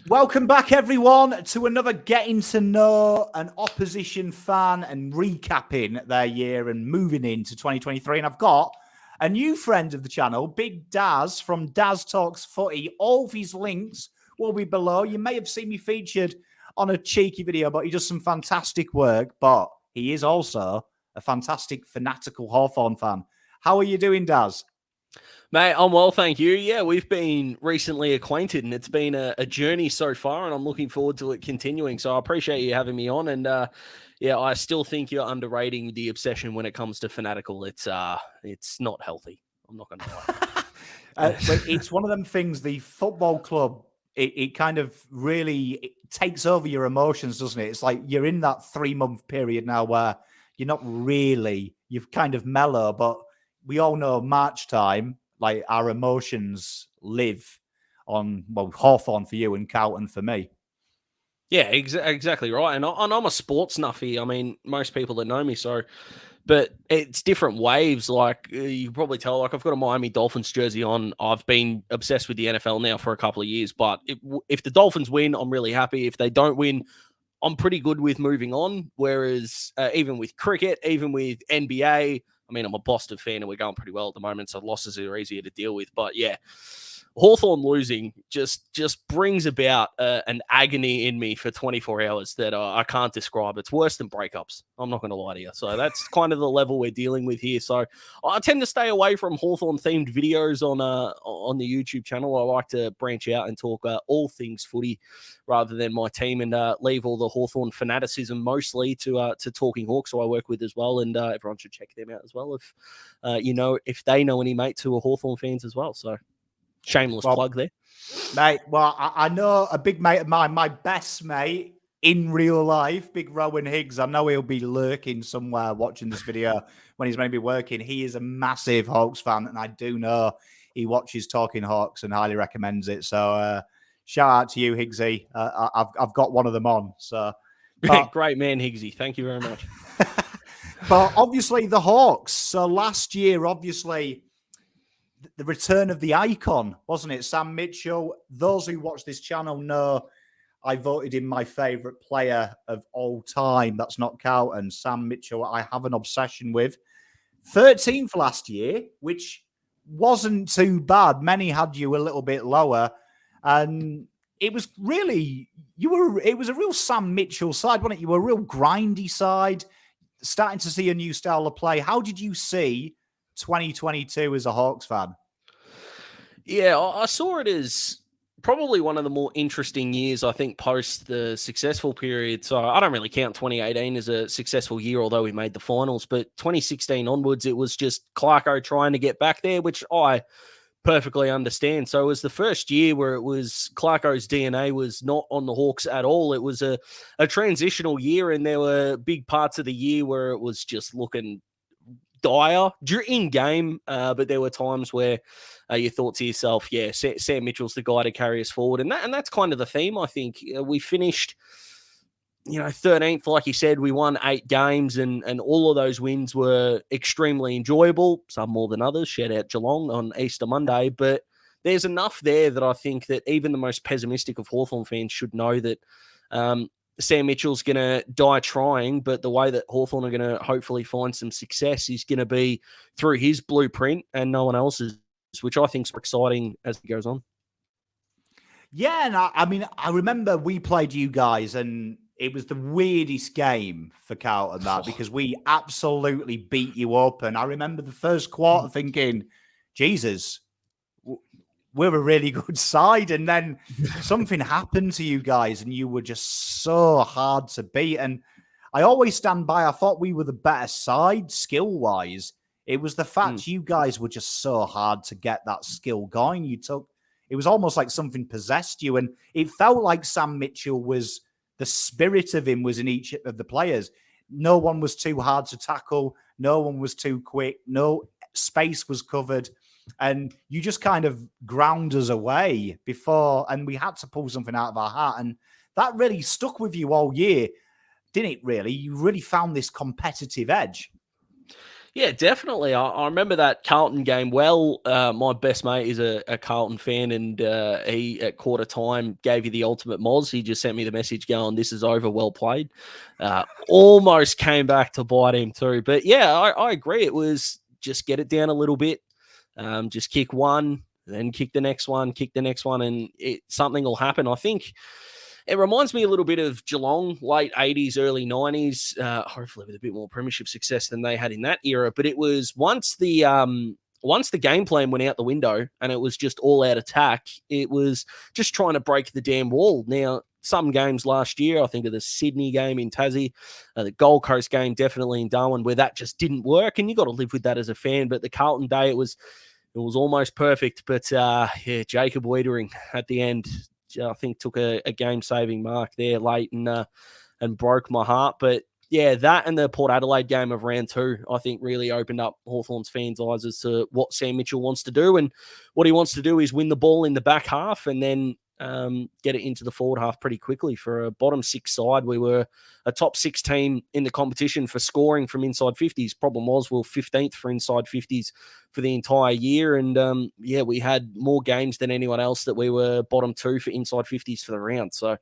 Welcome back, everyone, to another getting to know an opposition fan and recapping their year and moving into 2023. And I've got a new friend of the channel, Big Daz from Daz Talks Footy. All of his links will be below. You may have seen me featured on a cheeky video, but he does some fantastic work. But he is also a fantastic fanatical Hawthorn fan. How are you doing, Daz? Mate, I'm well, thank you. Yeah, we've been recently acquainted, and it's been a journey so far, and I'm looking forward to it continuing. So I appreciate you having me on, and yeah, I still think you're underrating the obsession when it comes to fanatical. It's not healthy. I'm not going to lie. It's one of them things. The football club, it kind of really takes over your emotions, doesn't it? It's like you're in that 3-month period now where you're not really, you've kind of mellow, but we all know March time. Like our emotions live on, well, Hawthorn for you and Carlton for me. Yeah, exactly right. And I'm a sports nuffy. I mean, most people that know me, but it's different waves. Like you can probably tell, like I've got a Miami Dolphins jersey on. I've been obsessed with the NFL now for a couple of years. But if the Dolphins win, I'm really happy. If they don't win, I'm pretty good with moving on. Whereas even with cricket, even with NBA, I mean, I'm a Boston fan and we're going pretty well at the moment, so losses are easier to deal with. But yeah, Hawthorn losing just brings about an agony in me for 24 hours that I can't describe. It's worse than breakups. I'm not going to lie to you. So that's kind of the level we're dealing with here. So I tend to stay away from Hawthorn-themed videos on the YouTube channel. I like to branch out and talk all things footy rather than my team and leave all the Hawthorn fanaticism mostly to Talking Hawks, who I work with as well. And everyone should check them out as well if they know any mates who are Hawthorn fans as well. So shameless plug there. Mate, well, I know a big mate of mine, my best mate in real life, Big Rowan Higgs. I know he'll be lurking somewhere watching this video when he's maybe working. He is a massive Hawks fan, and I do know he watches Talking Hawks and highly recommends it. So shout out to you, Higgsy. I've got one of them on. So great man, Higgsy. Thank you very much. But obviously the Hawks. So last year, obviously, the return of the icon, wasn't it? Sam Mitchell. Those who watch this channel know I voted him my favourite player of all time. That's not Carlton. Sam Mitchell, I have an obsession with. 13th last year, which wasn't too bad. Many had you a little bit lower. And it was really, it was a real Sam Mitchell side, wasn't it? You were a real grindy side, starting to see a new style of play. How did you see 2022 as a Hawks fan? Yeah, I saw it as probably one of the more interesting years, I think, post the successful period. So I don't really count 2018 as a successful year, although we made the finals. But 2016 onwards, it was just Clarko trying to get back there, which I perfectly understand. So it was the first year where it was Clarko's DNA was not on the Hawks at all. It was a transitional year, and there were big parts of the year where it was just looking dire in game, but there were times where you thought to yourself, yeah, Sam Mitchell's the guy to carry us forward. And that's kind of the theme, I think. We finished, 13th, like you said. We won 8 games, and all of those wins were extremely enjoyable, some more than others. Shout out Geelong on Easter Monday. But there's enough there that I think that even the most pessimistic of Hawthorn fans should know that Sam Mitchell's going to die trying, but the way that Hawthorn are going to hopefully find some success is going to be through his blueprint and no one else's, which I think is exciting as it goes on. Yeah, and I remember we played you guys, and it was the weirdest game for Carlton, because we absolutely beat you up. And I remember the first quarter thinking, Jesus, we're a really good side. And then something happened to you guys and you were just so hard to beat. And I always stand by, I thought we were the better side skill-wise. It was the fact you guys were just so hard to get that skill going. It was almost like something possessed you. And it felt like Sam Mitchell was, the spirit of him was in each of the players. No one was too hard to tackle. No one was too quick. No space was covered. And you just kind of ground us away before, and we had to pull something out of our hat. And that really stuck with you all year, didn't it, really? You really found this competitive edge. Yeah, definitely. I remember that Carlton game well. My best mate is a Carlton fan, and he, at quarter time, gave you the ultimate moz. He just sent me the message going, "This is over, well played." Almost came back to bite him too. But yeah, I agree. It was just get it down a little bit. Just kick one, then kick the next one, and something will happen. I think it reminds me a little bit of Geelong, late 80s, early 90s, hopefully with a bit more premiership success than they had in that era. But it was once the game plan went out the window and it was just all-out attack, it was just trying to break the damn wall. Now, some games last year, I think of the Sydney game in Tassie, the Gold Coast game definitely in Darwin, where that just didn't work, and you got to live with that as a fan. But the Carlton day, it was almost perfect. But Jacob Wiedering at the end, I think, took a game-saving mark there late and broke my heart. But yeah, that and the Port Adelaide game of round 2, I think, really opened up Hawthorn's fans' eyes as to what Sam Mitchell wants to do. And what he wants to do is win the ball in the back half and then get it into the forward half pretty quickly. For a bottom 6 side, we were a top 6 team in the competition for scoring from inside 50s. Problem was, we were 15th for inside 50s for the entire year. And we had more games than anyone else that we were bottom 2 for inside 50s for the round. So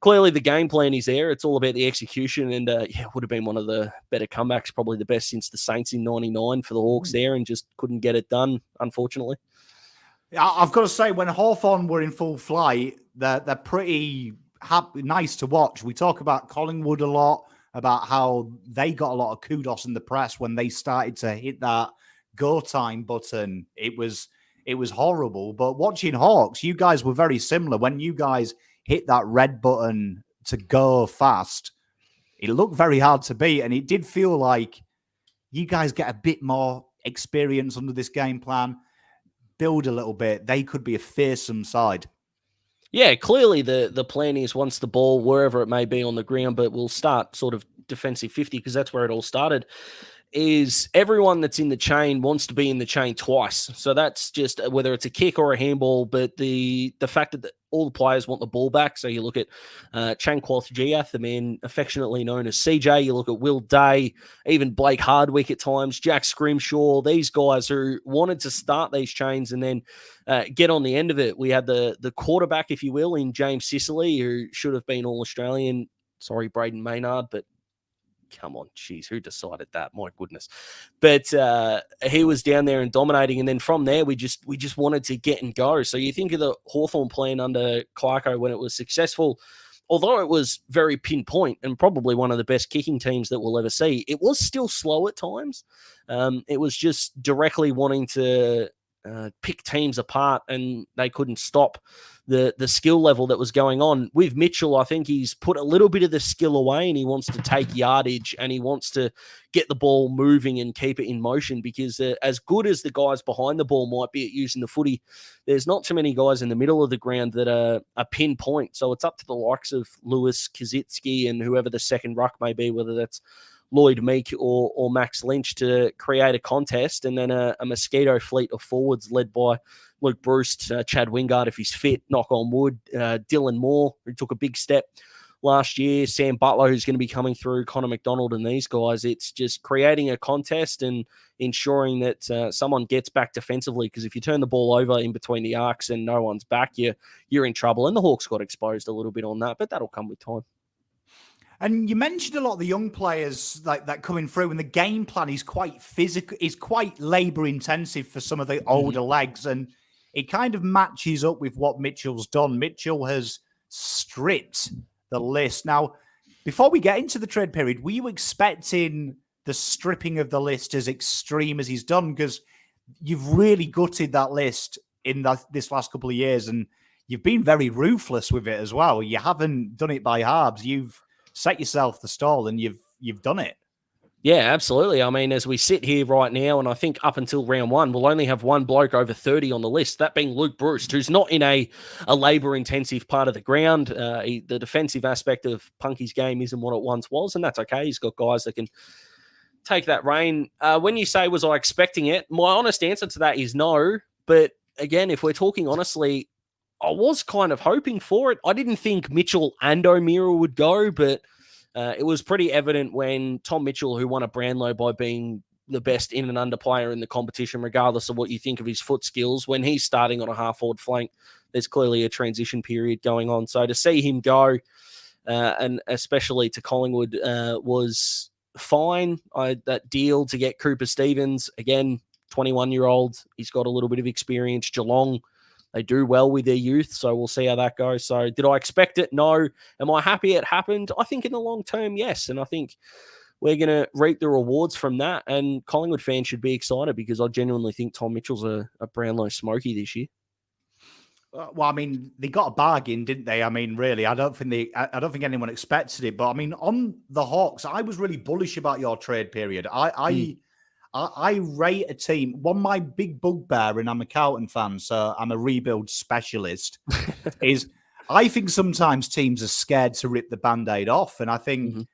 clearly the game plan is there. It's all about the execution. And it would have been one of the better comebacks, probably the best since the Saints in 99 for the Hawks there, and just couldn't get it done, unfortunately. I've got to say, when Hawthorn were in full flight, they're pretty nice to watch. We talk about Collingwood a lot, about how they got a lot of kudos in the press when they started to hit that go time button. It was horrible. But watching Hawks, you guys were very similar. When you guys hit that red button to go fast, it looked very hard to beat. And it did feel like you guys get a bit more experience under this game plan, build a little bit, they could be a fearsome side. Yeah, clearly the plan is once the ball, wherever it may be on the ground, but we'll start sort of defensive 50 because that's where it all started, is everyone that's in the chain wants to be in the chain twice. So that's just whether it's a kick or a handball, but the fact that all the players want the ball back. So you look at Chanquoth Giath, the man affectionately known as CJ. You look at Will Day, even Blake Hardwick at times, Jack Scrimshaw, these guys who wanted to start these chains and then get on the end of it. We had the quarterback, if you will, in James Sicily, who should have been All-Australian. Sorry, Braden Maynard, but come on, geez, who decided that? My goodness. But he was down there and dominating. And then from there, we just wanted to get and go. So you think of the Hawthorn plan under Clarko when it was successful, although it was very pinpoint and probably one of the best kicking teams that we'll ever see, it was still slow at times. It was just directly wanting to pick teams apart, and they couldn't stop the skill level that was going on. With Mitchell, I think he's put a little bit of the skill away and he wants to take yardage and he wants to get the ball moving and keep it in motion, because as good as the guys behind the ball might be at using the footy, there's not too many guys in the middle of the ground that are a pinpoint. So it's up to the likes of Lewis, Kazitsky, and whoever the second ruck may be, whether that's Lloyd Meek or Max Lynch, to create a contest, and then a mosquito fleet of forwards led by Luke Bruce, Chad Wingard if he's fit, knock on wood, Dylan Moore, who took a big step last year, Sam Butler, who's going to be coming through, Connor McDonald, and these guys. It's just creating a contest and ensuring that someone gets back defensively, because if you turn the ball over in between the arcs and no one's back, you're in trouble. And the Hawks got exposed a little bit on that, but that'll come with time. And you mentioned a lot of the young players like that coming through, and the game plan is quite physical, is quite labour intensive for some of the older legs, and it kind of matches up with what Mitchell's done. Mitchell has stripped the list. Now, before we get into the trade period, were you expecting the stripping of the list as extreme as he's done? Because you've really gutted that list in this last couple of years, and you've been very ruthless with it as well. You haven't done it by halves. You've set yourself the stall and you've done it. Yeah, absolutely. I mean, as we sit here right now, and I think up until round 1, we'll only have one bloke over 30 on the list, that being Luke Bruce, who's not in a labour-intensive part of the ground. The defensive aspect of Punky's game isn't what it once was, and that's okay. He's got guys that can take that reign. When you say, was I expecting it? My honest answer to that is no. But again, if we're talking honestly, I was kind of hoping for it. I didn't think Mitchell and O'Meara would go, but it was pretty evident when Tom Mitchell, who won a Brownlow by being the best in and under player in the competition, regardless of what you think of his foot skills. When he's starting on a half-forward flank, there's clearly a transition period going on. So to see him go, and especially to Collingwood, was fine. That deal to get Cooper Stevens, again, 21-year-old, he's got a little bit of experience. Geelong, they do well with their youth, so we'll see how that goes. So did I expect it? No. Am I happy it happened? I think in the long term, yes. And I think we're going to reap the rewards from that. And Collingwood fans should be excited because I genuinely think Tom Mitchell's a Brownlow smoky this year. Well, I mean, they got a bargain, didn't they? I mean, really, I don't think anyone expected it. But I mean, on the Hawks, I was really bullish about your trade period. I rate a team. One of my big bugbear, and I'm a Carlton fan, so I'm a rebuild specialist, is I think sometimes teams are scared to rip the Band-Aid off. And I think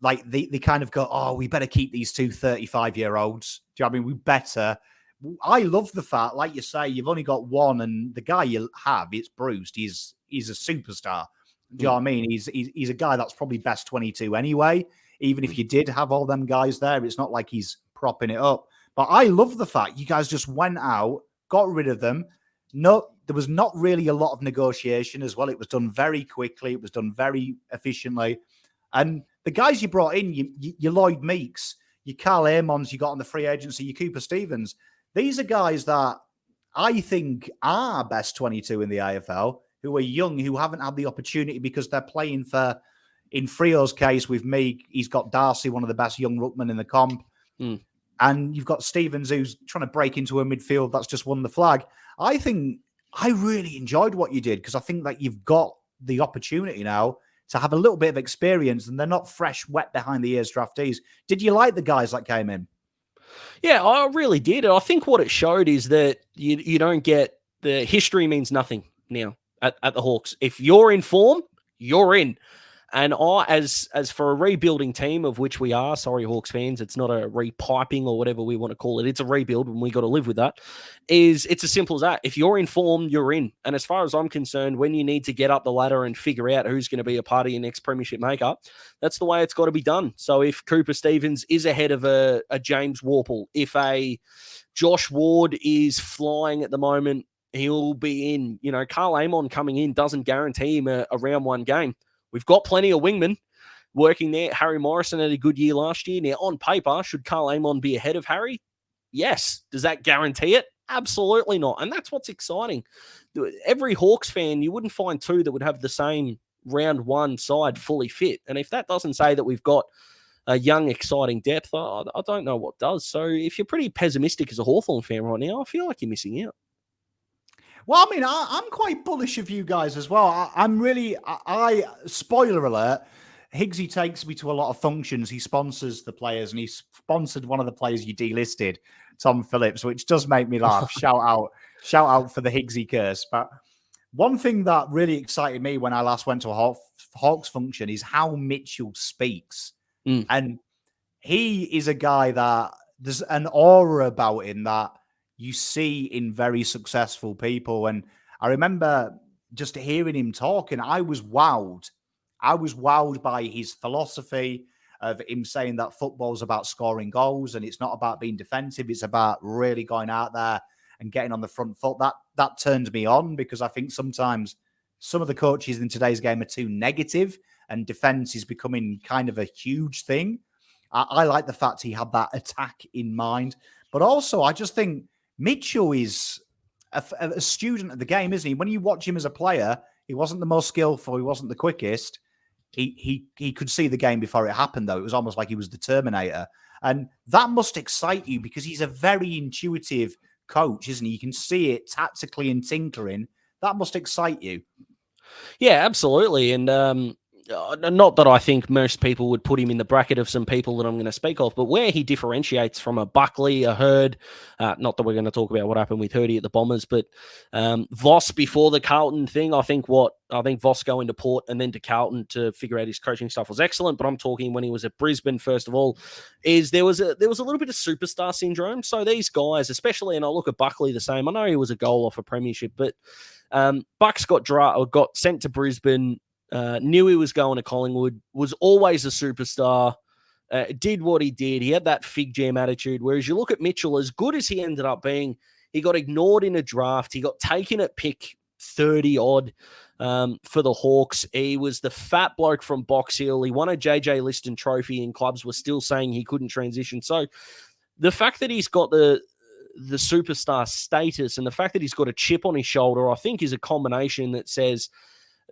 like they kind of go, oh, we better keep these two 35-year-olds. Do you know what I mean? We better. I love the fact, like you say, you've only got one, and the guy you have, it's Bruce. He's a superstar. Do you know what I mean? He's a guy that's probably best 22 anyway. Even if you did have all them guys there, it's not like he's propping it up. But I love the fact you guys just went out, got rid of them. No, there was not really a lot of negotiation as well. It was done very quickly. It was done very efficiently. And the guys you brought in, you Lloyd Meeks, your Carl Amons, you got on the free agency, your Cooper Stevens. These are guys that I think are best 22 in the AFL, who are young, who haven't had the opportunity because they're playing for, in Frio's case with me, he's got Darcy, one of the best young ruckmen in the comp. And you've got Stevens, who's trying to break into a midfield that's just won the flag. I think I really enjoyed what you did because I think that you've got the opportunity now to have a little bit of experience and they're not fresh, wet behind the ears draftees. Did you like the guys that came in? Yeah, I really did. I think what it showed is that you don't get the history means nothing now at the Hawks. If you're in form, you're in. And as for a rebuilding team, of which we are, sorry, Hawks fans, it's not a repiping or whatever we want to call it. It's a rebuild, and we got to live with that. It's as simple as that. If you're in form, you're in. And as far as I'm concerned, when you need to get up the ladder and figure out who's going to be a part of your next premiership makeup, that's the way it's got to be done. So if Cooper Stevens is ahead of a James Worpel, if a Josh Ward is flying at the moment, he'll be in. You know, Karl Amon coming in doesn't guarantee him a round one game. We've got plenty of wingmen working there. Harry Morrison had a good year last year. Now, on paper, should Karl Amon be ahead of Harry? Yes. Does that guarantee it? Absolutely not. And that's what's exciting. Every Hawks fan, you wouldn't find two that would have the same round one side fully fit. And if that doesn't say that we've got a young, exciting depth, I don't know what does. So if you're pretty pessimistic as a Hawthorn fan right now, I feel like you're missing out. Well, I mean, I'm quite bullish of you guys as well. I'm really, spoiler alert, Higgsy takes me to a lot of functions. He sponsors the players, and he sponsored one of the players you delisted, Tom Phillips, which does make me laugh. Shout out for the Higgsy curse. But one thing that really excited me when I last went to a Hawks function is how Mitchell speaks. And he is a guy that there's an aura about him that you see in very successful people. And I remember just hearing him talk, and I was wowed. I was wowed by his philosophy of him saying that football's about scoring goals and it's not about being defensive. It's about really going out there and getting on the front foot. That turned me on, because I think sometimes some of the coaches in today's game are too negative and defense is becoming kind of a huge thing. I like the fact he had that attack in mind. But also, I just think Mitchell is a student of the game, isn't he? When you watch him as a player, he wasn't the most skillful, he wasn't the quickest. He could see the game before it happened, though. It was almost like he was the Terminator. And that must excite you, because he's a very intuitive coach, isn't he? You can see it tactically and tinkering. That must excite you. Yeah, absolutely. And not that I think most people would put him in the bracket of some people that I'm going to speak of, but where he differentiates from a Buckley, a Hurd, not that we're going to talk about what happened with Hurdy at the Bombers, but Voss before the Carlton thing, I think Voss going to Port and then to Carlton to figure out his coaching stuff was excellent. But I'm talking when he was at Brisbane, first of all, is there was a little bit of superstar syndrome. So these guys, especially, and I look at Buckley the same. I know he was a goal off a premiership, but Bucks got sent to Brisbane. Knew he was going to Collingwood, was always a superstar, did what he did. He had that fig jam attitude. Whereas you look at Mitchell, as good as he ended up being, he got ignored in a draft. He got taken at pick 30 odd for the Hawks. He was the fat bloke from Box Hill. He won a JJ Liston trophy, and clubs were still saying he couldn't transition. So the fact that he's got the superstar status and the fact that he's got a chip on his shoulder, I think is a combination that says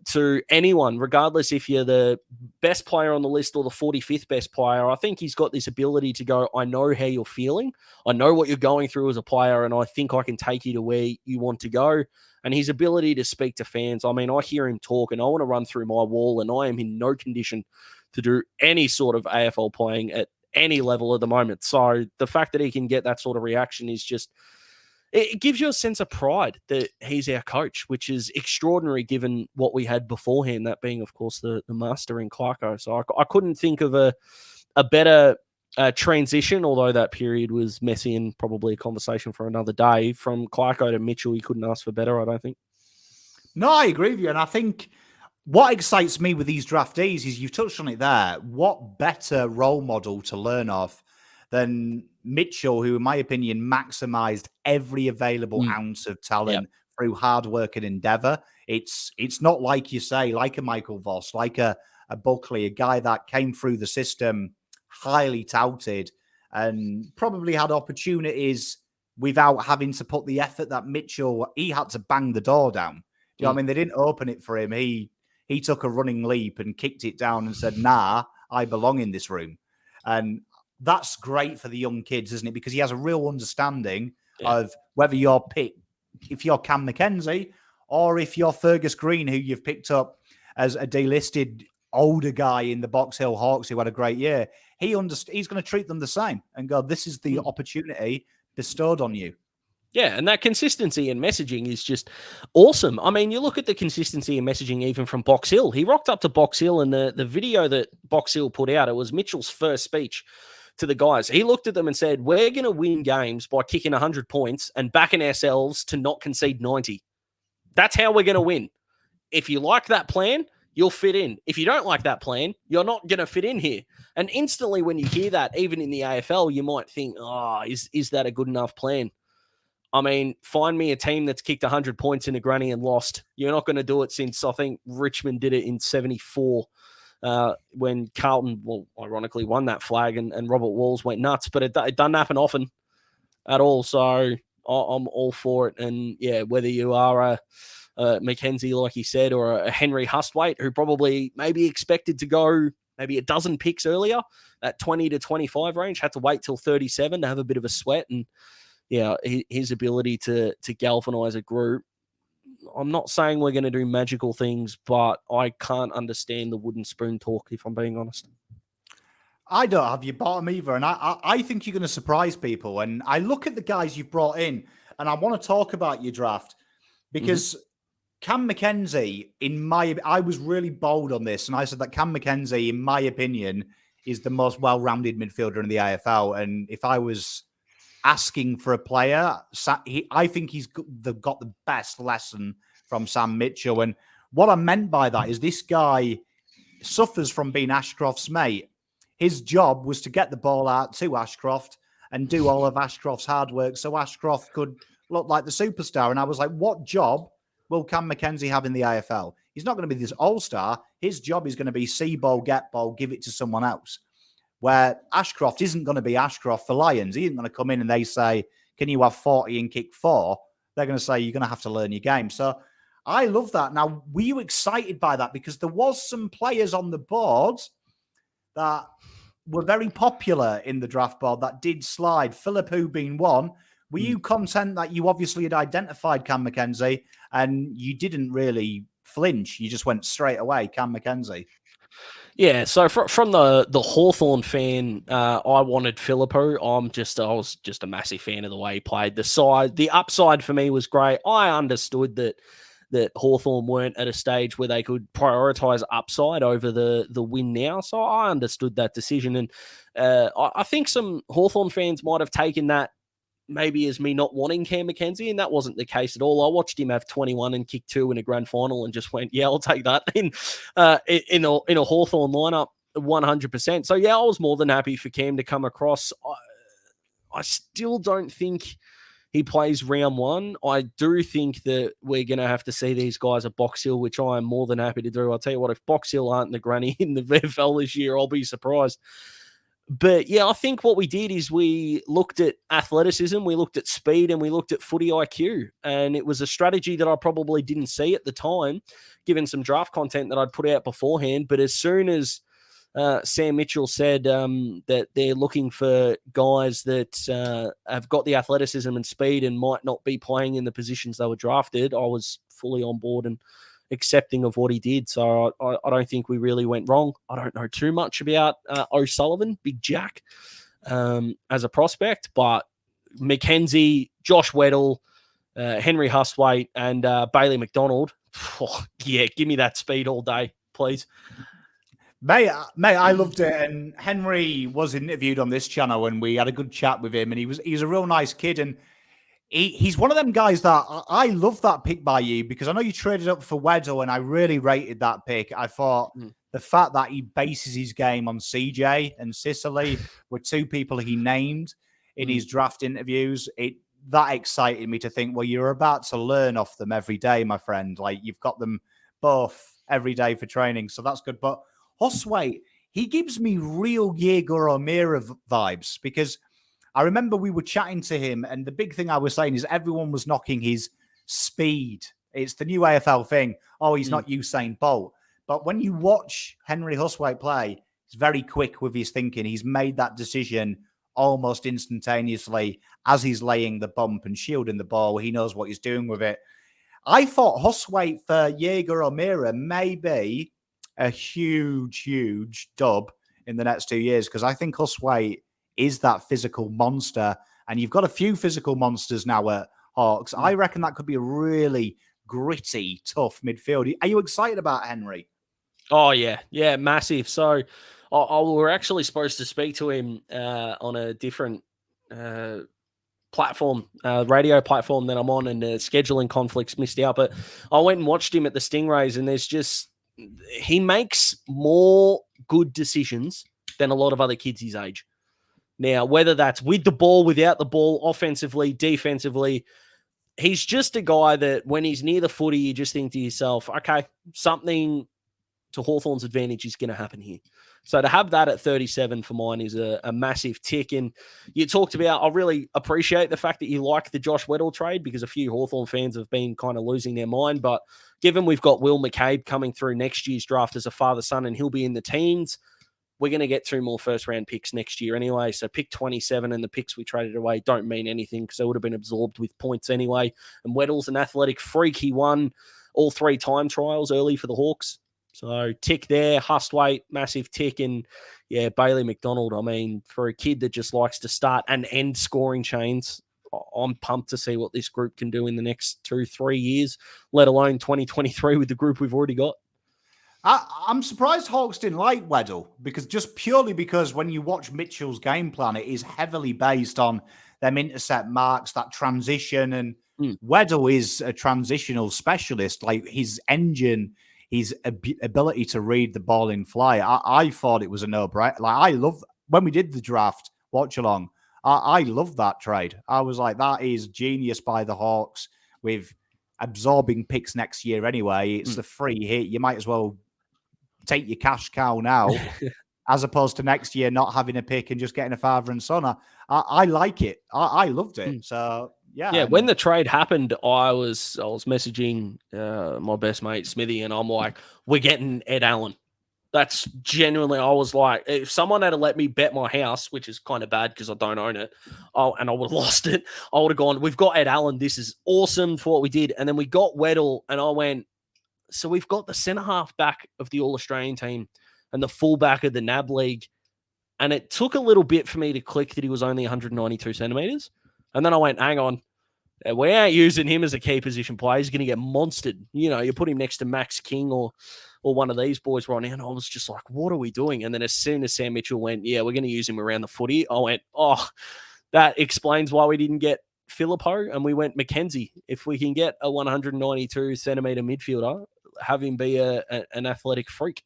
to anyone, regardless if you're the best player on the list or the 45th best player, I think he's got this ability to go, I know how you're feeling. I know what you're going through as a player, and I think I can take you to where you want to go. And his ability to speak to fans, I mean, I hear him talk and I want to run through my wall, and I am in no condition to do any sort of AFL playing at any level at the moment. So the fact that he can get that sort of reaction is just, it gives you a sense of pride that he's our coach, which is extraordinary given what we had beforehand, that being, of course, the master in Clarko. So I couldn't think of a better transition, although that period was messy and probably a conversation for another day. From Clarko to Mitchell, you couldn't ask for better, I don't think. No, I agree with you. And I think what excites me with these draftees is, you've touched on it there, what better role model to learn off than Mitchell, who, in my opinion, maximised every available ounce of talent through hard work and endeavour. It's not like you say, like a Michael Voss, like a Buckley, a guy that came through the system highly touted and probably had opportunities without having to put the effort that Mitchell, he had to bang the door down. Do you know what I mean? They didn't open it for him. He took a running leap and kicked it down and said, nah, I belong in this room. And that's great for the young kids, isn't it? Because he has a real understanding of whether you're picked, if you're Cam Mackenzie or if you're Fergus Green, who you've picked up as a delisted older guy in the Box Hill Hawks who had a great year. He's going to treat them the same and go, this is the opportunity bestowed on you. Yeah, and that consistency in messaging is just awesome. I mean, you look at the consistency in messaging even from Box Hill. He rocked up to Box Hill, and the video that Box Hill put out, it was Mitchell's first speech to the guys. He looked at them and said, we're going to win games by kicking 100 points and backing ourselves to not concede 90. That's how we're going to win. If you like that plan, you'll fit in. If you don't like that plan, you're not going to fit in here. And instantly when you hear that, even in the AFL, you might think, is that a good enough plan? I mean, find me a team that's kicked 100 points in a granny and lost. You're not going to do it since, I think, Richmond did it in 74 when Carlton, well, ironically, won that flag and Robert Walls went nuts. But it doesn't happen often at all. So I'm all for it. And, yeah, whether you are a Mackenzie, like he said, or a Henry Hustwaite, who probably maybe expected to go maybe a dozen picks earlier, that 20 to 25 range, had to wait till 37 to have a bit of a sweat. And, yeah, his ability to galvanize a group. I'm not saying we're going to do magical things, but I can't understand the wooden spoon talk, if I'm being honest. I don't have your bottom either, and I think you're going to surprise people. And I look at the guys you've brought in, and I want to talk about your draft, because Cam Mackenzie, I was really bold on this, and I said that Cam Mackenzie, in my opinion, is the most well-rounded midfielder in the AFL. And if I was asking for a player, I think he's got the best lesson from Sam Mitchell. And what I meant by that is, this guy suffers from being Ashcroft's mate. His job was to get the ball out to Ashcroft and do all of Ashcroft's hard work so Ashcroft could look like the superstar. And I was like, what job will Cam Mackenzie have in the AFL? He's not going to be this all-star. His job is going to be see ball, get ball, give it to someone else. Where Ashcroft isn't going to be Ashcroft for Lions. He isn't going to come in and they say, can you have 40 and kick 4? They're going to say, you're going to have to learn your game. So I love that. Now, were you excited by that? Because there was some players on the board that were very popular in the draft board that did slide, Phillipou being one. Were you content that you obviously had identified Cam Mackenzie and you didn't really flinch? You just went straight away, Cam Mackenzie. Yeah, so from the Hawthorn fan, I wanted Phillipou. I was just a massive fan of the way he played. The upside for me was great. I understood that Hawthorn weren't at a stage where they could prioritise upside over the win now. So I understood that decision. And I think some Hawthorn fans might have taken that maybe as me not wanting Cam Mackenzie, and that wasn't the case at all. I watched him have 21 and kick 2 in a grand final and just went, yeah, I'll take that in a Hawthorn lineup. 100%. So, yeah, I was more than happy for Cam to come across. I still don't think he plays round one. I do think that we're going to have to see these guys at Box Hill, which I am more than happy to do. I'll tell you what, if Box Hill aren't the granny in the VFL this year, I'll be surprised. But, yeah, I think what we did is we looked at athleticism, we looked at speed, and we looked at footy IQ. And it was a strategy that I probably didn't see at the time, given some draft content that I'd put out beforehand. But as soon as Sam Mitchell said that they're looking for guys that have got the athleticism and speed and might not be playing in the positions they were drafted, I was fully on board and accepting of what he did. So I don't think we really went wrong. I don't know too much about O'Sullivan, Big Jack, as a prospect, but Mackenzie, Josh Weddle, Henry Hustwaite, and Bailey McDonald. Oh, yeah, give me that speed all day, please. Mate, I loved it. And Henry was interviewed on this channel and we had a good chat with him. And he's a real nice kid. And he's one of them guys that I love that pick by you, because I know you traded up for Weddle and I really rated that pick. I thought the fact that he bases his game on CJ and Sicily were two people he named in his draft interviews. That excited me to think, well, you're about to learn off them every day, my friend. Like, you've got them both every day for training. So that's good. But Hustwaite, he gives me real Ugur Koken vibes, because I remember we were chatting to him and the big thing I was saying is everyone was knocking his speed. It's the new AFL thing. Oh, he's not Usain Bolt. But when you watch Henry Hustwaite play, he's very quick with his thinking. He's made that decision almost instantaneously as he's laying the bump and shielding the ball. He knows what he's doing with it. I thought Hustwaite for Ugur Koken may be a huge dub in the next 2 years, because I think Hustwaite is that physical monster, and you've got a few physical monsters now at Hawks. I reckon that could be a really gritty, tough midfield. Are you excited about Henry? Oh, yeah, massive. So we're actually supposed to speak to him on a different platform, radio platform that I'm on, and scheduling conflicts missed out. But I went and watched him at the Stingrays, and he makes more good decisions than a lot of other kids his age. Now, whether that's with the ball, without the ball, offensively, defensively, he's just a guy that when he's near the footy, you just think to yourself, okay, something to Hawthorn's advantage is going to happen here. So to have that at 37 for mine is a massive tick. And you talked about, I really appreciate the fact that you like the Josh Weddle trade, because a few Hawthorn fans have been kind of losing their mind. But given we've got Will McCabe coming through next year's draft as a father-son, and he'll be in the teens, we're going to get 2 more first-round picks next year anyway. So pick 27 and the picks we traded away don't mean anything, because they would have been absorbed with points anyway. And Weddle's an athletic freak. He won all 3 time trials early for the Hawks. So tick there. Hustwaite, massive tick. And, yeah, Bailey McDonald, I mean, for a kid that just likes to start and end scoring chains, I'm pumped to see what this group can do in the next 2-3 years, let alone 2023 with the group we've already got. I'm surprised Hawks didn't like Weddle, purely because when you watch Mitchell's game plan, it is heavily based on them intercept marks, that transition, and Weddle is a transitional specialist. Like, his engine, his ability to read the ball in flight, I thought it was a no-brainer. Like, I love, when we did the draft watch along, I love that trade. I was like, that is genius by the Hawks, with absorbing picks next year anyway. It's a free hit. You might as well take your cash cow now, as opposed to next year not having a pick and just getting a father and son. I like it. I loved it. So yeah. When the trade happened, I was messaging my best mate Smithy, and I'm like, we're getting Ed Allen. That's genuinely, I was like, if someone had to let me bet my house, which is kind of bad because I don't own it, and I would have lost it, I would have gone, we've got Ed Allen. This is awesome for what we did. And then we got Weddle, and I went, so we've got the centre-half back of the All-Australian team and the full-back of the NAB League. And it took a little bit for me to click that he was only 192 centimetres. And then I went, hang on, we ain't using him as a key position player. He's going to get monstered. You know, you put him next to Max King or one of these boys right now. And I was just like, what are we doing? And then as soon as Sam Mitchell went, yeah, we're going to use him around the footy, I went, oh, that explains why we didn't get Phillippo and we went Mackenzie. If we can get a 192 centimetre midfielder, have him be an athletic freak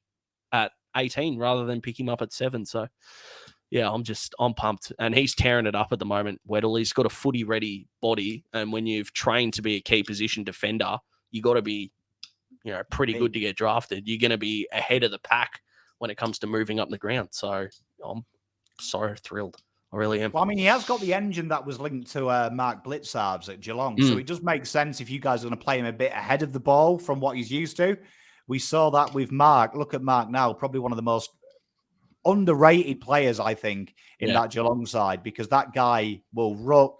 at 18 rather than pick him up at 7. So, yeah, I'm pumped. And he's tearing it up at the moment. Weddle, he's got a footy-ready body. And when you've trained to be a key position defender, you got to be, pretty good to get drafted. You're going to be ahead of the pack when it comes to moving up the ground. So I'm so thrilled. I really am. Well, I mean, he has got the engine that was linked to Mark Blitzarves at Geelong. So it does make sense if you guys are going to play him a bit ahead of the ball from what he's used to. We saw that with Mark. Look at Mark now, probably one of the most underrated players, I think, in that Geelong side, because that guy will ruck,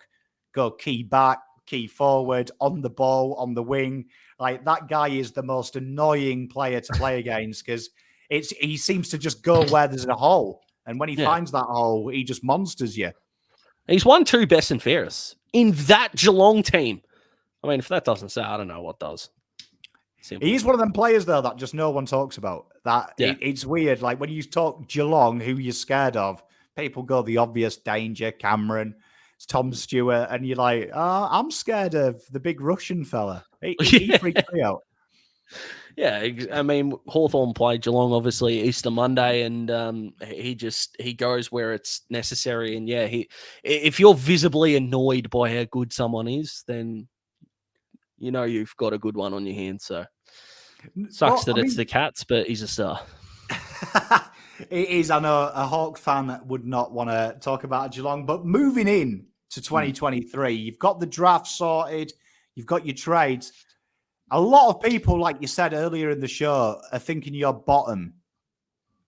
go key back, key forward, on the ball, on the wing. Like, that guy is the most annoying player to play against because he seems to just go where there's a hole. And when he finds that hole, he just monsters you. He's won 2 best and fairest in that Geelong team. I mean, if that doesn't say, I don't know what does. Simple. He's one of them players, though, that just no one talks about. It's weird. Like, when you talk Geelong, who you're scared of, people go the obvious danger, Cameron, it's Tom Stewart, and you're like, I'm scared of the big Russian fella. He freaks me out. Yeah, I mean, Hawthorn played Geelong, obviously, Easter Monday, and he goes where it's necessary. And, if you're visibly annoyed by how good someone is, then you've got a good one on your hands. So sucks it's the Cats, but he's a star. It is. I know a Hawk fan would not want to talk about Geelong, but moving in to 2023, you've got the draft sorted, you've got your trades. A lot of people, like you said earlier in the show, are thinking you're bottom.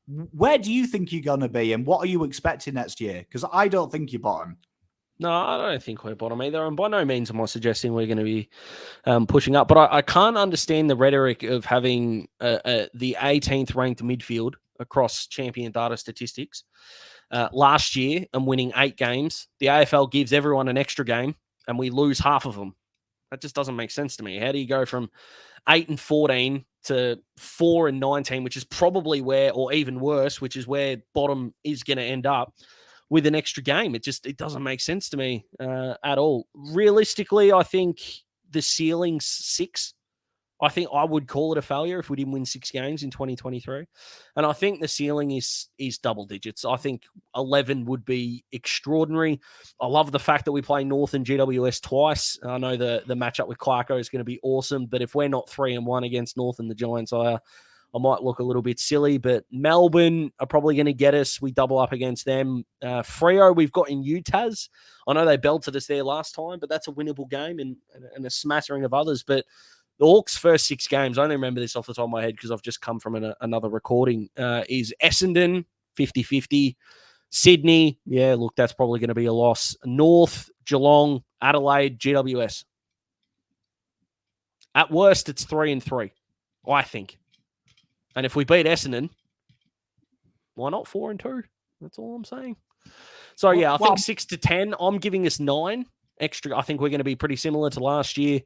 Where do you think you're going to be, and what are you expecting next year? Because I don't think you're bottom. No, I don't think we're bottom either. And by no means am I suggesting we're going to be pushing up. But I can't understand the rhetoric of having the 18th ranked midfield across champion data statistics last year and winning 8 games. The AFL gives everyone an extra game and we lose half of them. That just doesn't make sense to me. How do you go from 8-14 to 4-19, which is probably where, or even worse, which is where bottom is going to end up with an extra game? It doesn't make sense to me at all. Realistically, I think the ceiling's 6. I think I would call it a failure if we didn't win 6 games in 2023. And I think the ceiling is double digits. I think 11 would be extraordinary. I love the fact that we play North and GWS twice. I know the matchup with Clarko is going to be awesome, but if we're not 3-1 against North and the Giants, I might look a little bit silly. But Melbourne are probably going to get us. We double up against them. Freo, we've got in Utahs. I know they belted us there last time, but that's a winnable game and a smattering of others. But the Hawks' first 6 games, I only remember this off the top of my head because I've just come from another recording, is Essendon, 50-50. Sydney, look, that's probably going to be a loss. North, Geelong, Adelaide, GWS. At worst, it's 3-3, I think. And if we beat Essendon, why not 4-2? That's all I'm saying. So, I think 6-10. I'm giving us 9 extra. I think we're going to be pretty similar to last year.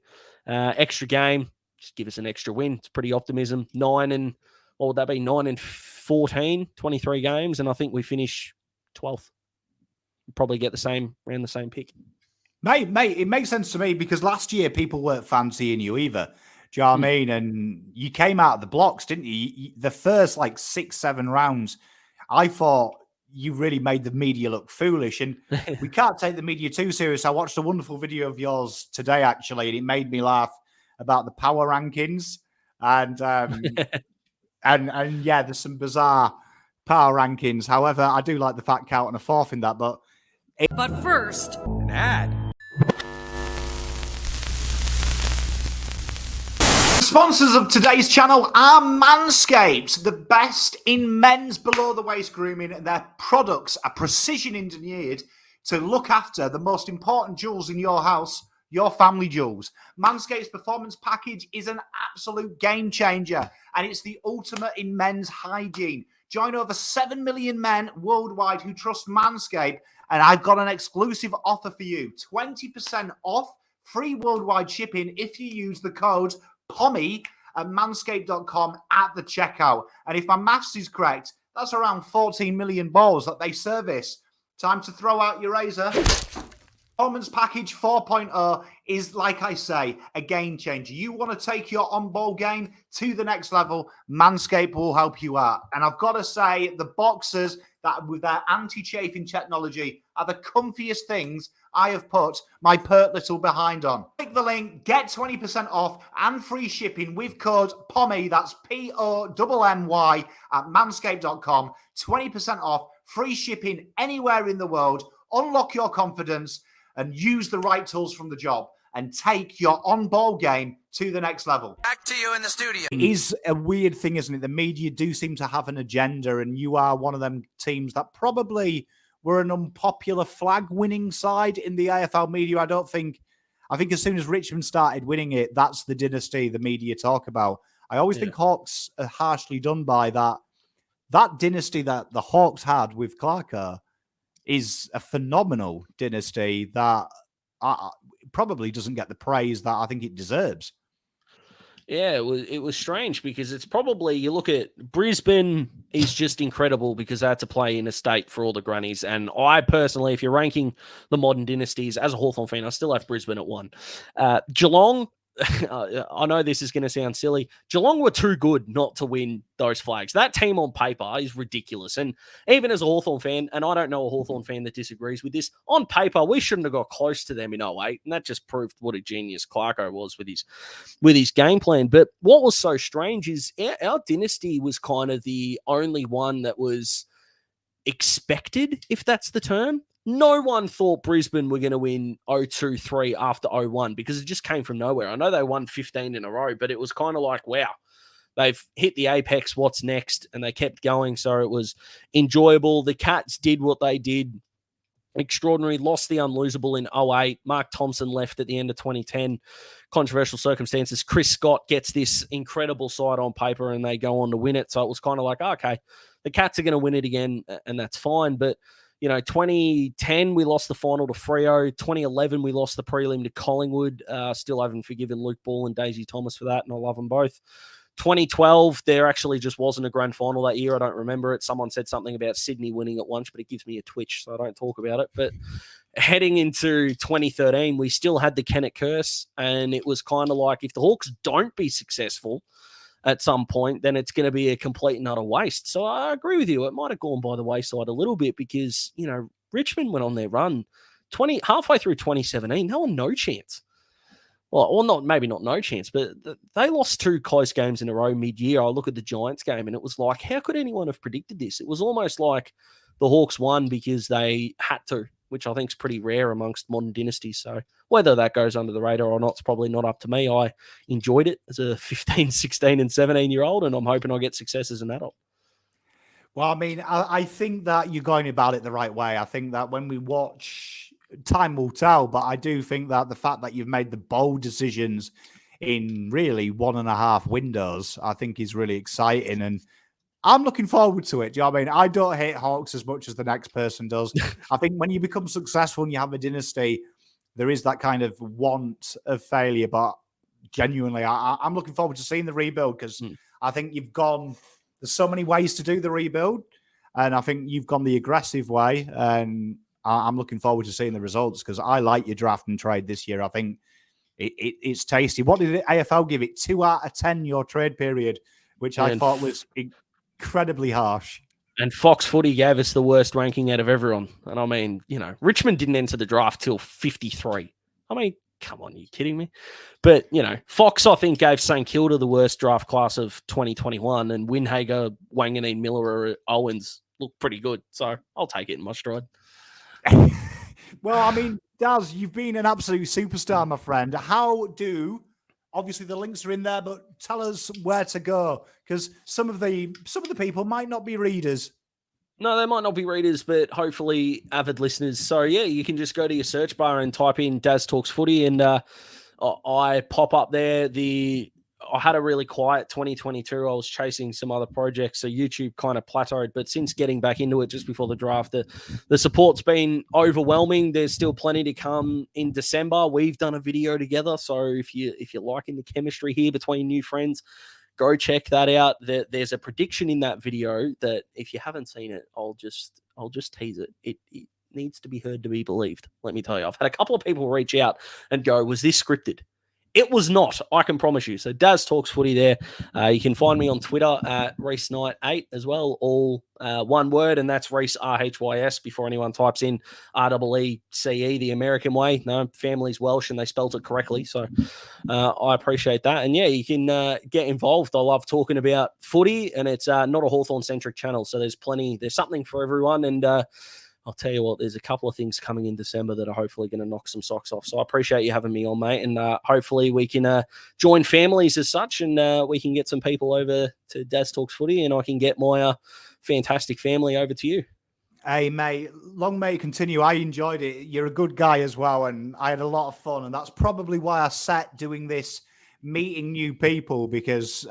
Extra game, just give us an extra win. It's pretty optimism. 9 and 14, 23 games, and I think we finish 12th. Probably get around the same pick. Mate, it makes sense to me because last year people weren't fancying you either. Do you know what I mean? And you came out of the blocks, didn't you? The first 6-7 rounds, I thought you really made the media look foolish. And we can't take the media too serious. I watched a wonderful video of yours today, actually, and it made me laugh about the power rankings. And there's some bizarre power rankings. However, I do like the fact count and a 4th in that. But first, an ad. Sponsors of today's channel are Manscaped, the best in men's below-the-waist grooming. Their products are precision engineered to look after the most important jewels in your house, your family jewels. Manscaped's performance package is an absolute game changer, and it's the ultimate in men's hygiene. Join over 7 million men worldwide who trust Manscaped, and I've got an exclusive offer for you. 20% off, free worldwide shipping if you use the code POMMY at manscaped.com at the checkout. And if my maths is correct, that's around 14 million balls that they service. Time to throw out your razor Performance Package 4.0 is, like I say, a game changer. You want to take your on-ball game to the next level, Manscaped will help you out. And I've got to say, the boxers that with their anti-chafing technology are the comfiest things I have put my pert little behind on. Click the link, get 20% off and free shipping with code POMMY, that's POMMY, at manscaped.com. 20% off, free shipping anywhere in the world. Unlock your confidence and use the right tools from the job and take your on-ball game to the next level. Back to you in the studio. It is a weird thing, isn't it? The media do seem to have an agenda, and you are one of them teams that probably were an unpopular flag-winning side in the AFL media. I think as soon as Richmond started winning it, that's the dynasty the media talk about. I always think Hawks are harshly done by that. That dynasty that the Hawks had with Clarko is a phenomenal dynasty that probably doesn't get the praise that I think it deserves. Yeah, it was strange because it's probably, you look at Brisbane is just incredible because they had to play in a state for all the grannies. And I personally, if you're ranking the modern dynasties as a Hawthorn fan, I still have Brisbane at 1. Geelong, I know this is going to sound silly. Geelong were too good not to win those flags. That team on paper is ridiculous. And even as a Hawthorn fan, and I don't know a Hawthorn fan that disagrees with this, on paper, we shouldn't have got close to them in 08. And that just proved what a genius Clarko was with his game plan. But what was so strange is our dynasty was kind of the only one that was expected, if that's the term. No one thought Brisbane were going to win 0-2-3 after 0-1 because it just came from nowhere. I know they won 15 in a row, but it was kind of like, wow, they've hit the apex, what's next? And they kept going, so it was enjoyable. The Cats did what they did. Extraordinary, lost the unlosable in 08. Mark Thompson left at the end of 2010. Controversial circumstances. Chris Scott gets this incredible side on paper and they go on to win it. So it was kind of like, okay, the Cats are going to win it again and that's fine. But 2010, we lost the final to Freo. 2011, we lost the prelim to Collingwood. Still haven't forgiven Luke Ball and Daisy Thomas for that, and I love them both. 2012, there actually just wasn't a grand final that year. I don't remember it. Someone said something about Sydney winning at once, but it gives me a twitch, so I don't talk about it. But heading into 2013, we still had the Kennett curse, and it was kind of like if the Hawks don't be successful at some point, then it's going to be a complete and utter waste. So I agree with you. It might have gone by the wayside a little bit because, Richmond went on their run halfway through 2017. They were no chance. Well, maybe not no chance, but they lost 2 close games in a row mid-year. I look at the Giants game and it was like, how could anyone have predicted this? It was almost like the Hawks won because they had to, which I think is pretty rare amongst modern dynasties. So whether that goes under the radar or not, it's probably not up to me. I enjoyed it as a 15, 16 and 17-year-old, and I'm hoping I get success as an adult. Well, I mean, I think that you're going about it the right way. I think that when we watch, time will tell, but I do think that the fact that you've made the bold decisions in really 1.5 windows, I think is really exciting. And I'm looking forward to it. Do you know what I mean? I don't hate Hawks as much as the next person does. I think when you become successful and you have a dynasty, there is that kind of want of failure. But genuinely, I'm looking forward to seeing the rebuild because I think there's so many ways to do the rebuild. And I think you've gone the aggressive way. And I'm looking forward to seeing the results because I like your draft and trade this year. I think it's tasty. What did the AFL give it? 2 out of 10 your trade period, which I thought was incredibly harsh. And Fox Footy gave us the worst ranking out of everyone. And I mean, Richmond didn't enter the draft till 53. I mean, come on, are you kidding me? But, Fox, I think, gave St Kilda the worst draft class of 2021, and Winhager, Wanganeen, Miller, Owens look pretty good. So I'll take it in my stride. Well, I mean, Daz, you've been an absolute superstar, my friend. Obviously the links are in there, but tell us where to go because some of the people might not be readers. No, they might not be readers, but hopefully avid listeners. So yeah, you can just go to your search bar and type in Daz Talks Footy, and I pop up there. I had a really quiet 2022. I was chasing some other projects, so YouTube kind of plateaued. But since getting back into it just before the draft, the support's been overwhelming. There's still plenty to come in December. We've done a video together, so if you're liking the chemistry here between new friends, go check that out. There's a prediction in that video that if you haven't seen it, I'll just tease it. needs to be heard to be believed. Let me tell you, I've had a couple of people reach out and go, was this scripted? It was not, I can promise you. So Daz Talks Footy there. You can find me on Twitter at ReeseKnight8 as well, all one word, and that's Reese, RHYS, before anyone types in REECE the American way. No, family's Welsh and they spelt it correctly. So I appreciate that. And yeah, you can get involved. I love talking about footy, and it's not a Hawthorn-centric channel. So there's something for everyone. And I'll tell you what, there's a couple of things coming in December that are hopefully going to knock some socks off. So I appreciate you having me on, mate. And hopefully we can join families as such, and we can get some people over to Daz Talks Footy, and I can get my fantastic family over to you. Hey, mate, long may it continue. I enjoyed it. You're a good guy as well, and I had a lot of fun. And that's probably why I set doing this, meeting new people, because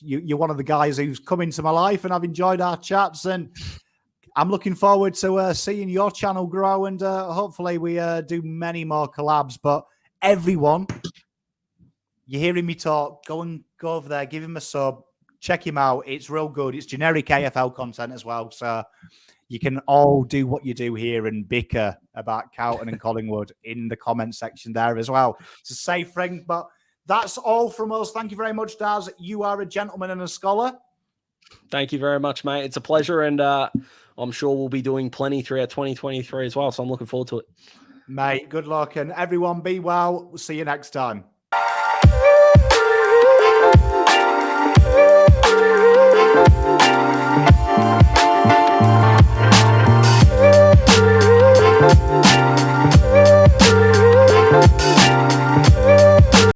you're one of the guys who's come into my life, and I've enjoyed our chats. And I'm looking forward to seeing your channel grow, and hopefully we do many more collabs. But everyone, you're hearing me talk, go over there, give him a sub, check him out. It's real good. It's generic AFL content as well. So you can all do what you do here and bicker about Carlton and Collingwood in the comment section there as well. It's a safe thing. But that's all from us. Thank you very much, Daz. You are a gentleman and a scholar. Thank you very much, mate. It's a pleasure, and I'm sure we'll be doing plenty throughout 2023 as well, so I'm looking forward to it. Mate, good luck, and everyone be well. We'll see you next time.